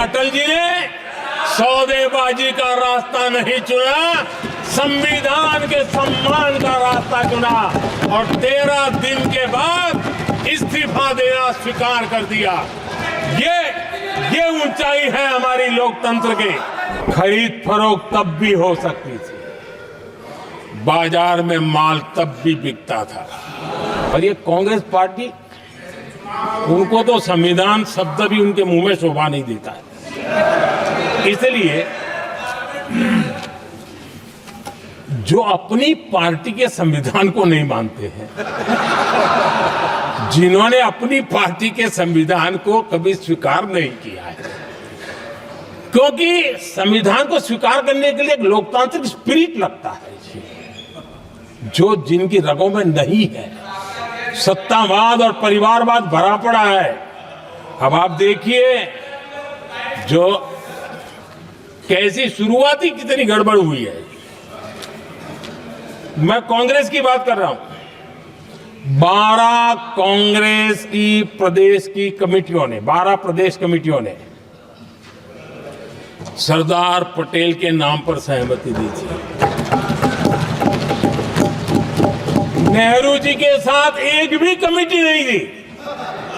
अटल जी ने सौदेबाजी का रास्ता नहीं चुना, संविधान के सम्मान का रास्ता चुना और 13 दिन के बाद इस्तीफा देना स्वीकार कर दिया। ये ऊंचाई है हमारी लोकतंत्र के। खरीद फरोख्त तब भी हो सकती थी, बाजार में माल तब भी बिकता था। और ये कांग्रेस पार्टी, उनको तो संविधान शब्द भी उनके मुंह में शोभा नहीं देता है। इसलिए जो अपनी पार्टी के संविधान को नहीं मानते हैं, जिन्होंने अपनी पार्टी के संविधान को कभी स्वीकार नहीं किया है, क्योंकि संविधान को स्वीकार करने के लिए एक लोकतांत्रिक स्पिरिट लगता है जो जिनकी रगों में नहीं है। सत्तावाद और परिवारवाद भरा पड़ा है। अब आप देखिए जो कैसी शुरुआती कितनी गड़बड़ हुई है। मैं कांग्रेस की बात कर रहा हूं। 12 कांग्रेस की प्रदेश की कमेटियों ने, 12 प्रदेश कमेटियों ने सरदार पटेल के नाम पर सहमति दी थी। नेहरू जी के साथ एक भी कमेटी नहीं थी,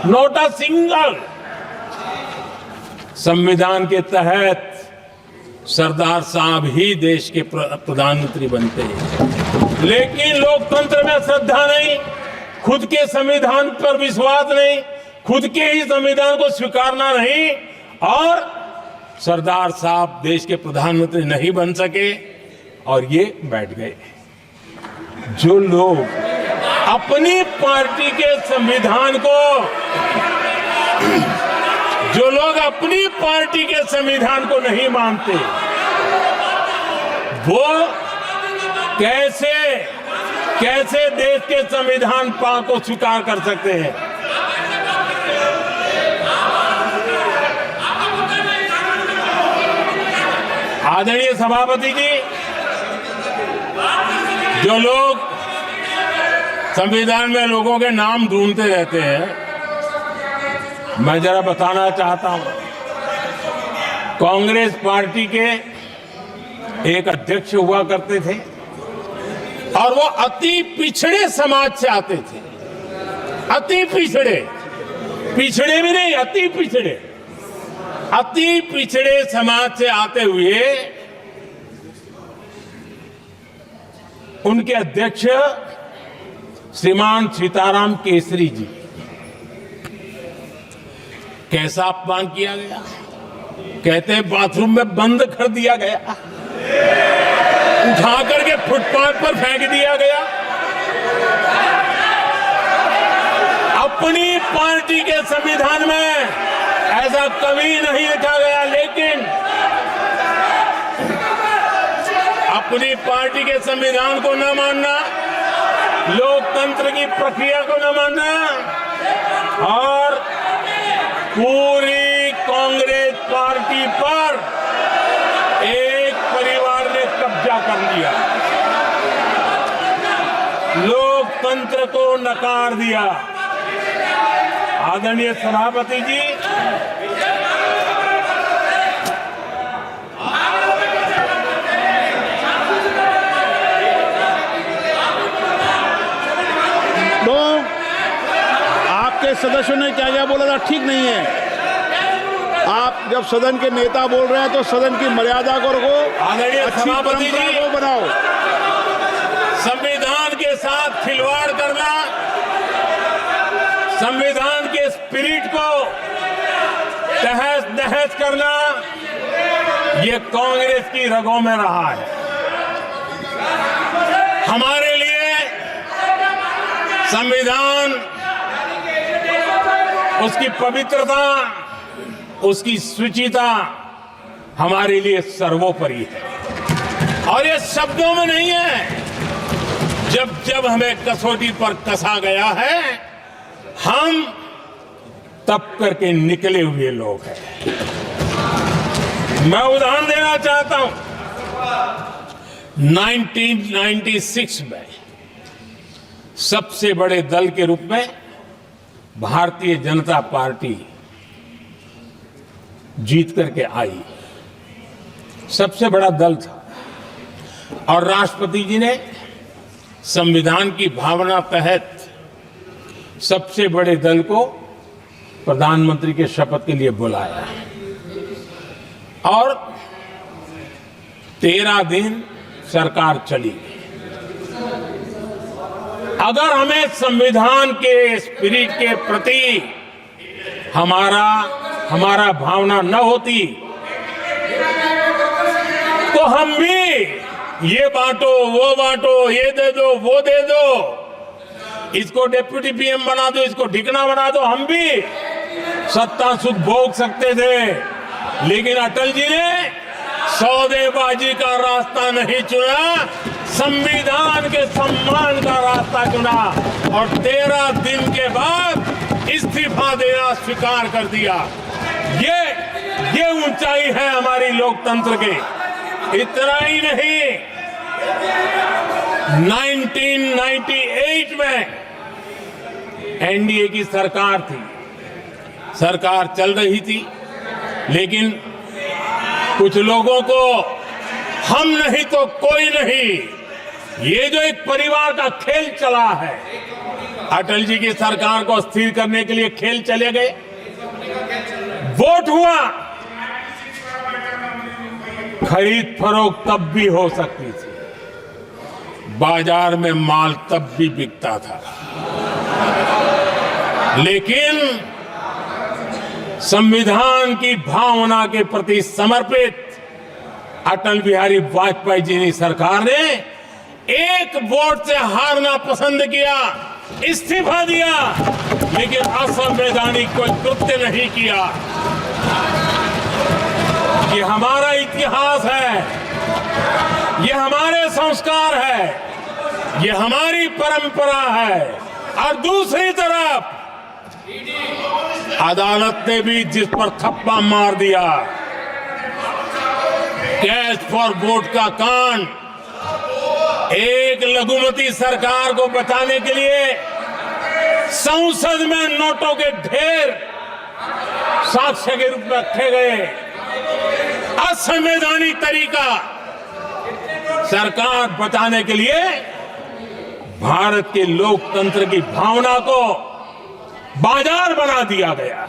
नॉट अ सिंगल। संविधान के तहत सरदार साहब ही देश के प्रधानमंत्री बनते हैं, लेकिन लोकतंत्र में श्रद्धा नहीं, खुद के संविधान पर विश्वास नहीं, खुद के ही संविधान को स्वीकारना नहीं, और सरदार साहब देश के प्रधानमंत्री नहीं बन सके और ये बैठ गए। जो लोग अपनी पार्टी के संविधान को, जो लोग अपनी पार्टी के संविधान को नहीं मानते, वो कैसे देश के संविधान को स्वीकार कर सकते हैं। आदरणीय सभापति जी, जो लोग संविधान में लोगों के नाम ढूंढते रहते हैं, मैं जरा बताना चाहता हूं। कांग्रेस पार्टी के एक अध्यक्ष हुआ करते थे और वो अति पिछड़े समाज से आते थे। अति पिछड़े, पिछड़े भी नहीं, अति पिछड़े, अति पिछड़े समाज से आते हुए उनके अध्यक्ष श्रीमान सीताराम केसरी जी, कैसा अपमान किया गया। कहते हैं बाथरूम में बंद कर दिया गया, उठा करके फुटपाथ पर फेंक दिया गया। अपनी पार्टी के संविधान में ऐसा कभी नहीं लिखा गया, लेकिन अपनी पार्टी के संविधान को न मानना, लोकतंत्र की प्रक्रिया को न मानना, और पूरी कांग्रेस पार्टी पर एक परिवार ने कब्जा कर लिया, लोकतंत्र को नकार दिया। आदरणीय सभापति जी, सदस्यों ने क्या क्या बोला था ठीक नहीं है। आप जब सदन के नेता बोल रहे हैं तो सदन की मर्यादा को रखो, अच्छी परंपरा को बनाओ। संविधान के साथ खिलवाड़ करना, संविधान के स्पिरिट को तहस नहस करना, ये कांग्रेस की रगों में रहा है। हमारे लिए संविधान, उसकी पवित्रता, उसकी शुचिता हमारे लिए सर्वोपरि है। और ये शब्दों में नहीं है, जब जब हमें कसौटी पर कसा गया है, हम तप करके निकले हुए लोग हैं। मैं उदाहरण देना चाहता हूं। 1996 में सबसे बड़े दल के रूप में भारतीय जनता पार्टी जीत करके आई, सबसे बड़ा दल था। और राष्ट्रपति जी ने संविधान की भावना तहत सबसे बड़े दल को प्रधानमंत्री के शपथ के लिए बुलाया और 13 दिन सरकार चली। अगर हमें संविधान के स्पिरिट के प्रति हमारा भावना न होती तो हम भी ये बांटो, वो बांटो, ये दे दो, वो दे दो, इसको डिप्टी पीएम बना दो, इसको ढिकना बना दो, हम भी सत्ता सुख भोग सकते थे। लेकिन अटल जी ने सौदेबाजी का रास्ता नहीं चुना, संविधान के सम्मान का रास्ता चुना और 13 दिन के बाद इस्तीफा देना स्वीकार कर दिया। ये ऊंचाई है हमारी लोकतंत्र के। इतना ही नहीं, 1998 में एनडीए की सरकार थी, सरकार चल रही थी, लेकिन कुछ लोगों को हम नहीं तो कोई नहीं, ये जो एक परिवार का खेल चला है, अटल जी की सरकार को अस्थिर करने के लिए खेल चले गए। वोट हुआ, खरीद फरोख्त तब भी हो सकती थी, बाजार में माल तब भी बिकता था, लेकिन संविधान की भावना के प्रति समर्पित अटल बिहारी वाजपेयी जी की सरकार ने एक वोट से हारना पसंद किया, इस्तीफा दिया, लेकिन असंवैधानिक कोई कृत्य नहीं किया। ये हमारा इतिहास है, ये हमारे संस्कार है, ये हमारी परंपरा है। और दूसरी तरफ अदालत ने भी जिस पर थप्पा मार दिया, कैश फॉर वोट का कांड, एक लघुमती सरकार को बचाने के लिए संसद में नोटों के ढेर साक्ष्य के रूप में रखे गए, असंवैधानिक तरीका। सरकार बचाने के लिए भारत के लोकतंत्र की भावना को बाजार बना दिया गया।